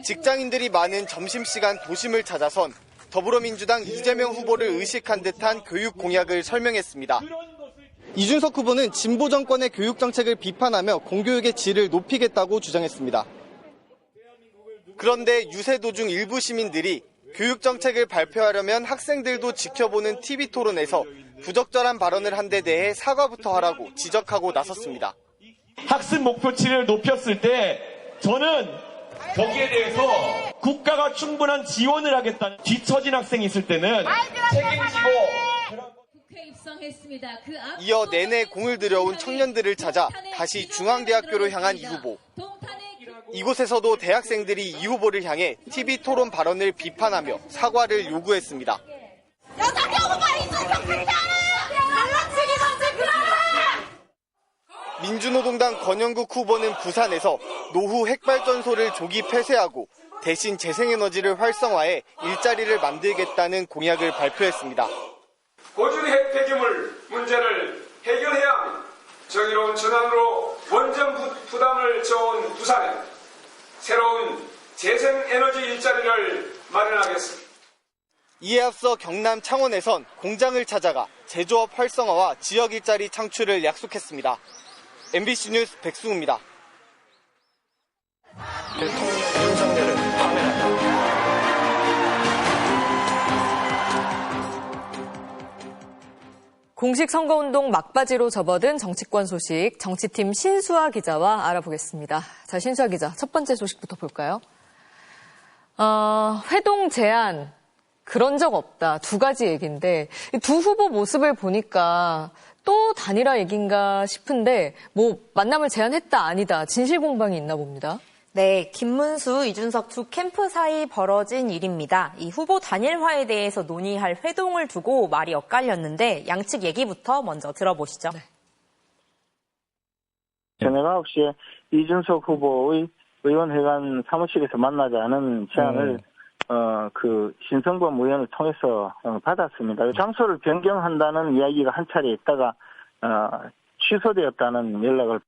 직장인들이 많은 점심시간 도심을 찾아선 더불어민주당 이재명 후보를 의식한 듯한 교육 공약을 설명했습니다. 이준석 후보는 진보 정권의 교육 정책을 비판하며 공교육의 질을 높이겠다고 주장했습니다. 그런데 유세도 중 일부 시민들이 교육 정책을 발표하려면 학생들도 지켜보는 TV 토론에서 부적절한 발언을 한 데 대해 사과부터 하라고 지적하고 나섰습니다. 학습 목표치를 높였을 때 저는 거기에 대해서 국가가 충분한 지원을 하겠다는 뒤처진 학생이 있을 때는 책임지고. 이어 내내 공을 들여온 청년들을 찾아 다시 중앙대학교로 향한 이 후보. 이곳에서도 대학생들이 이 후보를 향해 TV 토론 발언을 비판하며 사과를 요구했습니다. 여성이 후보가 이준석 갈라치기 정책 그만해! 민주노동당 권영국 후보는 부산에서 노후 핵발전소를 조기 폐쇄하고 대신 재생에너지를 활성화해 일자리를 만들겠다는 공약을 발표했습니다. 고준 핵 폐기물 문제를 해결해야 합니다. 정의로운 전환으로 원전 부담을 져온 부산에 새로운 재생에너지 일자리를 마련하겠습니다. 이에 앞서 경남 창원에선 공장을 찾아가 제조업 활성화와 지역 일자리 창출을 약속했습니다. MBC 뉴스 백승우입니다. 대통령 윤석열은 파면한다. 공식 선거운동 막바지로 접어든 정치권 소식, 정치팀 신수아 기자와 알아보겠습니다. 자, 신수아 기자, 첫 번째 소식부터 볼까요? 회동 제안, 그런 적 없다. 두 가지 얘기인데, 두 후보 모습을 보니까 또 단일화 얘기인가 싶은데, 만남을 제안했다, 아니다. 진실 공방이 있나 봅니다. 네, 김문수, 이준석 두 캠프 사이 벌어진 일입니다. 이 후보 단일화에 대해서 논의할 회동을 두고 말이 엇갈렸는데 양측 얘기부터 먼저 들어보시죠. 네. 저녁 9시에 이준석 후보의 의원회관 사무실에서 만나자는 제안을 신성범 의원을 통해서 받았습니다. 장소를 변경한다는 이야기가 한 차례 있다가 취소되었다는 연락을.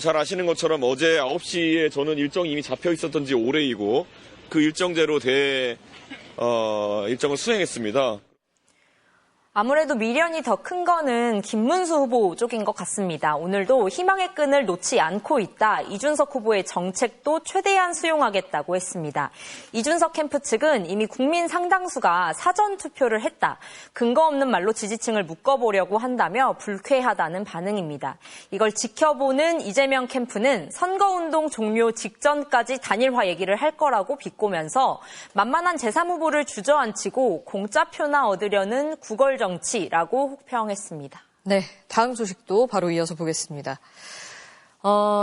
잘 아시는 것처럼 어제 9시에 저는 일정이 이미 잡혀 있었던 지 오래이고 그 일정대로 일정을 수행했습니다. 아무래도 미련이 더 큰 거는 김문수 후보 쪽인 것 같습니다. 오늘도 희망의 끈을 놓지 않고 있다. 이준석 후보의 정책도 최대한 수용하겠다고 했습니다. 이준석 캠프 측은 이미 국민 상당수가 사전 투표를 했다. 근거 없는 말로 지지층을 묶어보려고 한다며 불쾌하다는 반응입니다. 이걸 지켜보는 이재명 캠프는 선거운동 종료 직전까지 단일화 얘기를 할 거라고 비꼬면서 만만한 제3후보를 주저앉히고 공짜표나 얻으려는 구걸 정치라고 혹평했습니다. 네, 다음 소식도 바로 이어서 보겠습니다.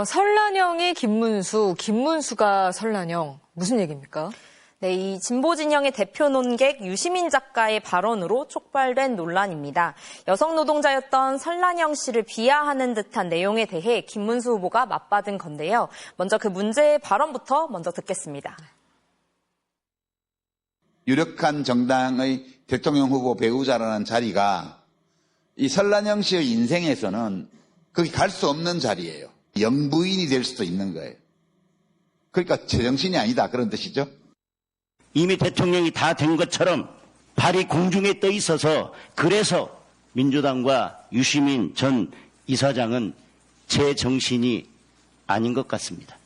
설란형이 김문수, 김문수가 설란형. 무슨 얘기입니까? 네, 이 진보 진영의 대표 논객 유시민 작가의 발언으로 촉발된 논란입니다. 여성 노동자였던 설란형 씨를 비하하는 듯한 내용에 대해 김문수 후보가 맞받은 건데요. 먼저 그 문제의 발언부터 먼저 듣겠습니다. 유력한 정당의 대통령 후보 배우자라는 자리가 이 설란형 씨의 인생에서는 거기 갈 수 없는 자리예요. 영부인이 될 수도 있는 거예요. 그러니까 제정신이 아니다 그런 뜻이죠. 이미 대통령이 다 된 것처럼 발이 공중에 떠 있어서 그래서 민주당과 유시민 전 이사장은 제정신이 아닌 것 같습니다.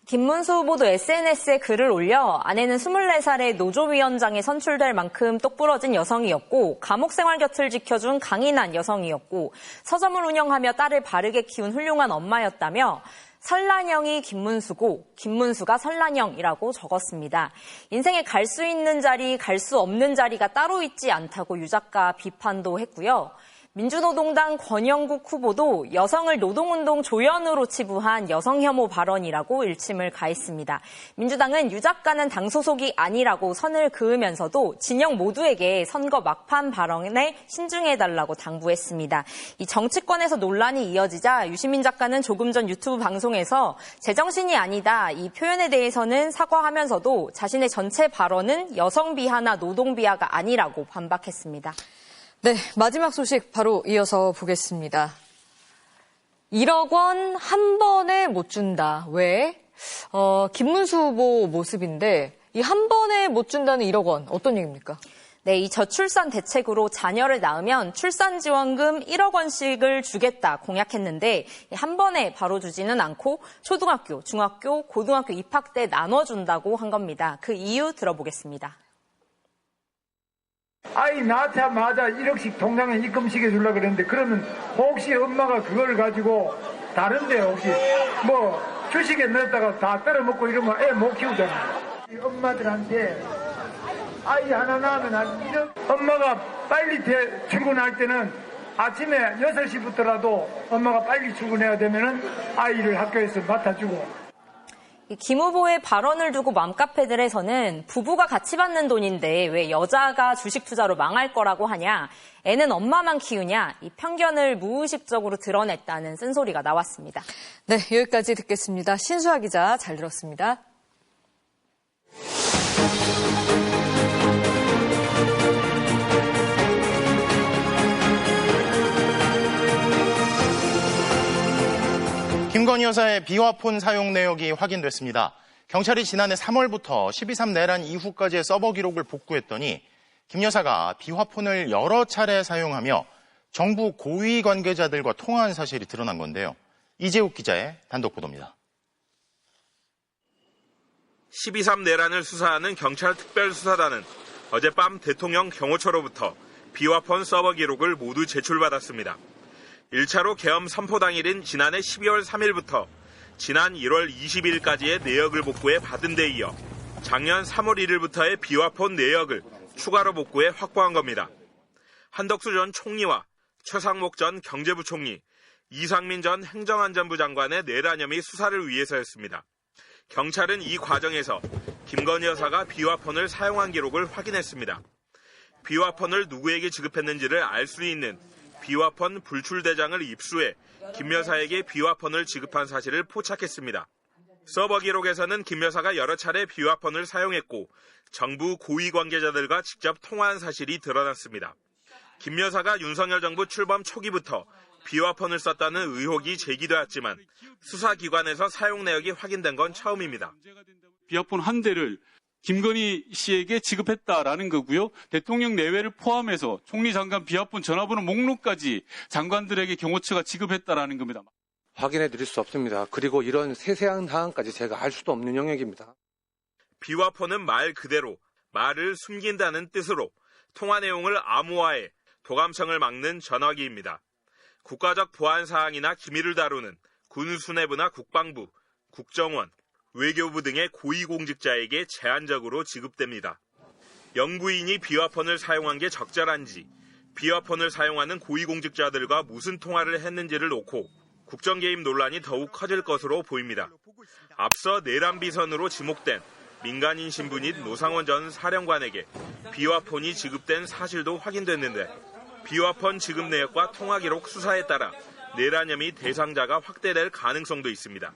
김문수 후보도 SNS에 글을 올려 아내는 24살의 노조위원장에 선출될 만큼 똑부러진 여성이었고 감옥 생활 곁을 지켜준 강인한 여성이었고 서점을 운영하며 딸을 바르게 키운 훌륭한 엄마였다며 설란형이 김문수고 김문수가 설란형이라고 적었습니다. 인생에 갈 수 있는 자리, 갈 수 없는 자리가 따로 있지 않다고 유 작가 비판도 했고요. 민주노동당 권영국 후보도 여성을 노동운동 조연으로 치부한 여성혐오 발언이라고 일침을 가했습니다. 민주당은 유 작가는 당 소속이 아니라고 선을 그으면서도 진영 모두에게 선거 막판 발언에 신중해달라고 당부했습니다. 이 정치권에서 논란이 이어지자 유시민 작가는 조금 전 유튜브 방송에서 제정신이 아니다. 이 표현에 대해서는 사과하면서도 자신의 전체 발언은 여성 비하나 노동 비하가 아니라고 반박했습니다. 네, 마지막 소식 바로 이어서 보겠습니다. 1억 원 한 번에 못 준다. 왜? 김문수 후보 모습인데 이 한 번에 못 준다는 1억 원 어떤 얘기입니까? 네, 이 저출산 대책으로 자녀를 낳으면 출산지원금 1억 원씩을 주겠다 공약했는데 한 번에 바로 주지는 않고 초등학교, 중학교, 고등학교 입학 때 나눠준다고 한 겁니다. 그 이유 들어보겠습니다. 아이 낳자마자 1억씩 통장에 입금시켜 주려고 그랬는데 그러면 혹시 엄마가 그걸 가지고 다른데 혹시 뭐 주식에 넣었다가 다 떨어먹고 이러면 애 못 키우잖아요. 엄마들한테 아이 하나 낳으면 엄마가 빨리 출근할 때는 아침에 6시부터라도 엄마가 빨리 출근해야 되면은 아이를 학교에서 맡아주고. 김 후보의 발언을 두고 맘카페들에서는 부부가 같이 받는 돈인데 왜 여자가 주식 투자로 망할 거라고 하냐, 애는 엄마만 키우냐, 이 편견을 무의식적으로 드러냈다는 쓴소리가 나왔습니다. 네, 여기까지 듣겠습니다. 신수아 기자 잘 들었습니다. 김건희 여사의 비화폰 사용 내역이 확인됐습니다. 경찰이 지난해 3월부터 12.3 내란 이후까지의 서버 기록을 복구했더니 김 여사가 비화폰을 여러 차례 사용하며 정부 고위 관계자들과 통화한 사실이 드러난 건데요. 이재욱 기자의 단독 보도입니다. 12.3 내란을 수사하는 경찰 특별수사단은 어젯밤 대통령 경호처로부터 비화폰 서버 기록을 모두 제출받았습니다. 1차로 계엄 선포 당일인 지난해 12월 3일부터 지난 1월 20일까지의 내역을 복구해 받은 데 이어 작년 3월 1일부터의 비화폰 내역을 추가로 복구해 확보한 겁니다. 한덕수 전 총리와 최상목 전 경제부총리, 이상민 전 행정안전부 장관의 내란 혐의 수사를 위해서였습니다. 경찰은 이 과정에서 김건희 여사가 비화폰을 사용한 기록을 확인했습니다. 비화폰을 누구에게 지급했는지를 알 수 있는 비화폰 불출대장을 입수해 김 여사에게 비화폰을 지급한 사실을 포착했습니다. 서버 기록에서는 김 여사가 여러 차례 비화폰을 사용했고 정부 고위 관계자들과 직접 통화한 사실이 드러났습니다. 김 여사가 윤석열 정부 출범 초기부터 비화폰을 썼다는 의혹이 제기되었지만 수사기관에서 사용 내역이 확인된 건 처음입니다. 비화폰 한 대를 김건희 씨에게 지급했다라는 거고요. 대통령 내외를 포함해서 총리 장관 비화폰 전화번호 목록까지 장관들에게 경호처가 지급했다라는 겁니다. 확인해 드릴 수 없습니다. 그리고 이런 세세한 사항까지 제가 알 수도 없는 영역입니다. 비화폰은 말 그대로 말을 숨긴다는 뜻으로 통화 내용을 암호화해 도감청을 막는 전화기입니다. 국가적 보안 사항이나 기밀을 다루는 군 수뇌부나 국방부, 국정원, 외교부 등의 고위공직자에게 제한적으로 지급됩니다. 영부인이 비화폰을 사용한 게 적절한지, 비화폰을 사용하는 고위공직자들과 무슨 통화를 했는지를 놓고 국정개입 논란이 더욱 커질 것으로 보입니다. 앞서 내란 비선으로 지목된 민간인 신분인 노상원 전 사령관에게 비화폰이 지급된 사실도 확인됐는데 비화폰 지급 내역과 통화 기록 수사에 따라 내란 혐의 대상자가 확대될 가능성도 있습니다.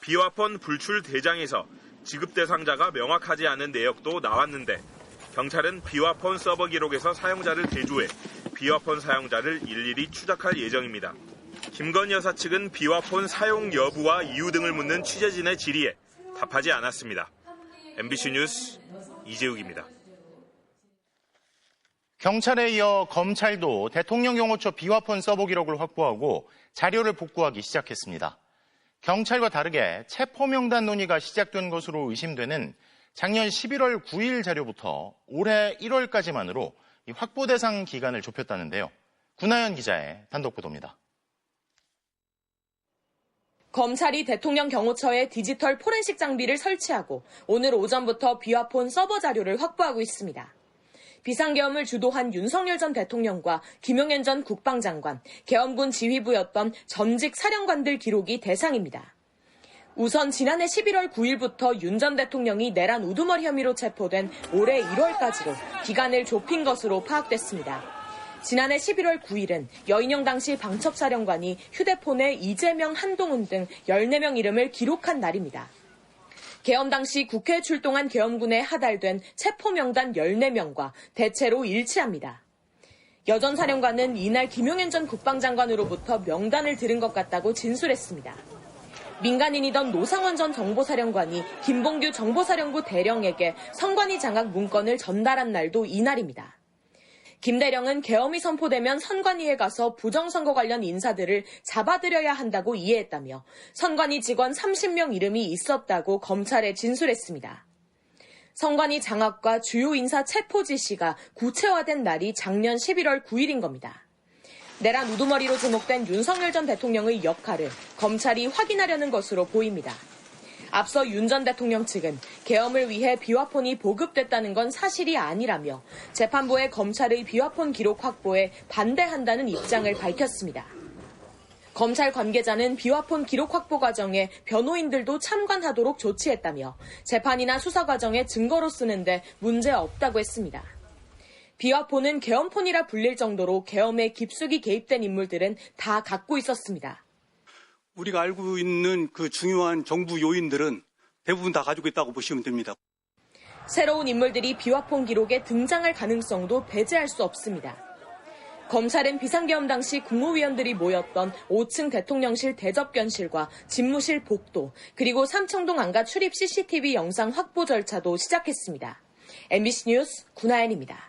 비화폰 불출 대장에서 지급 대상자가 명확하지 않은 내역도 나왔는데 경찰은 비화폰 서버 기록에서 사용자를 대조해 비화폰 사용자를 일일이 추적할 예정입니다. 김건희 여사 측은 비화폰 사용 여부와 이유 등을 묻는 취재진의 질의에 답하지 않았습니다. MBC 뉴스 이재욱입니다. 경찰에 이어 검찰도 대통령 경호처 비화폰 서버 기록을 확보하고 자료를 복구하기 시작했습니다. 경찰과 다르게 체포명단 논의가 시작된 것으로 의심되는 작년 11월 9일 자료부터 올해 1월까지만으로 확보 대상 기간을 좁혔다는데요. 구나연 기자의 단독 보도입니다. 검찰이 대통령 경호처에 디지털 포렌식 장비를 설치하고 오늘 오전부터 비화폰 서버 자료를 확보하고 있습니다. 비상계엄을 주도한 윤석열 전 대통령과 김용현 전 국방장관, 계엄군 지휘부였던 전직 사령관들 기록이 대상입니다. 우선 지난해 11월 9일부터 윤 전 대통령이 내란 우두머리 혐의로 체포된 올해 1월까지로 기간을 좁힌 것으로 파악됐습니다. 지난해 11월 9일은 여인영 당시 방첩사령관이 휴대폰에 이재명, 한동훈 등 14명 이름을 기록한 날입니다. 계엄 당시 국회에 출동한 계엄군에 하달된 체포명단 14명과 대체로 일치합니다. 여 전 사령관은 이날 김용현 전 국방장관으로부터 명단을 들은 것 같다고 진술했습니다. 민간인이던 노상원 전 정보사령관이 김봉규 정보사령부 대령에게 선관위 장악 문건을 전달한 날도 이날입니다. 김 대령은 계엄이 선포되면 선관위에 가서 부정선거 관련 인사들을 잡아들여야 한다고 이해했다며 선관위 직원 30명 이름이 있었다고 검찰에 진술했습니다. 선관위 장악과 주요 인사 체포 지시가 구체화된 날이 작년 11월 9일인 겁니다. 내란 우두머리로 지목된 윤석열 전 대통령의 역할을 검찰이 확인하려는 것으로 보입니다. 앞서 윤 전 대통령 측은 계엄을 위해 비화폰이 보급됐다는 건 사실이 아니라며 재판부에 검찰의 비화폰 기록 확보에 반대한다는 입장을 밝혔습니다. 검찰 관계자는 비화폰 기록 확보 과정에 변호인들도 참관하도록 조치했다며 재판이나 수사 과정에 증거로 쓰는데 문제 없다고 했습니다. 비화폰은 계엄폰이라 불릴 정도로 계엄에 깊숙이 개입된 인물들은 다 갖고 있었습니다. 우리가 알고 있는 그 중요한 정부 요인들은 대부분 다 가지고 있다고 보시면 됩니다. 새로운 인물들이 비화폰 기록에 등장할 가능성도 배제할 수 없습니다. 검찰은 비상계엄 당시 국무위원들이 모였던 5층 대통령실 대접견실과 집무실 복도, 그리고 삼청동 안가 출입 CCTV 영상 확보 절차도 시작했습니다. MBC 뉴스 구나연입니다.